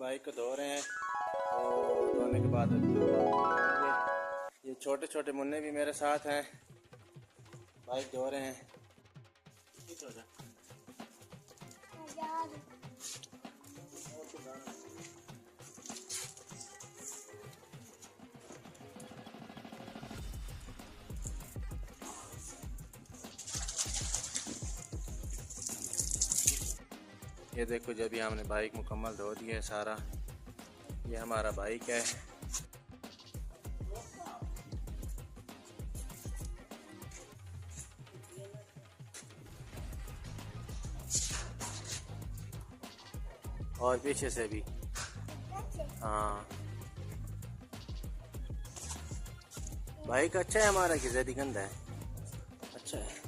Bike को धो रहे हैं और धोने के बाद ये छोटे छोटे मुन्ने भी मेरे साथ हैं, बाइक धो रहे हैं। ये देखो जब हमने बाइक मुकम्मल धो दिया है सारा। ये हमारा बाइक है। और पीछे से भी, हाँ बाइक अच्छा है हमारा कि ज़्यादा गंदा है? अच्छा है।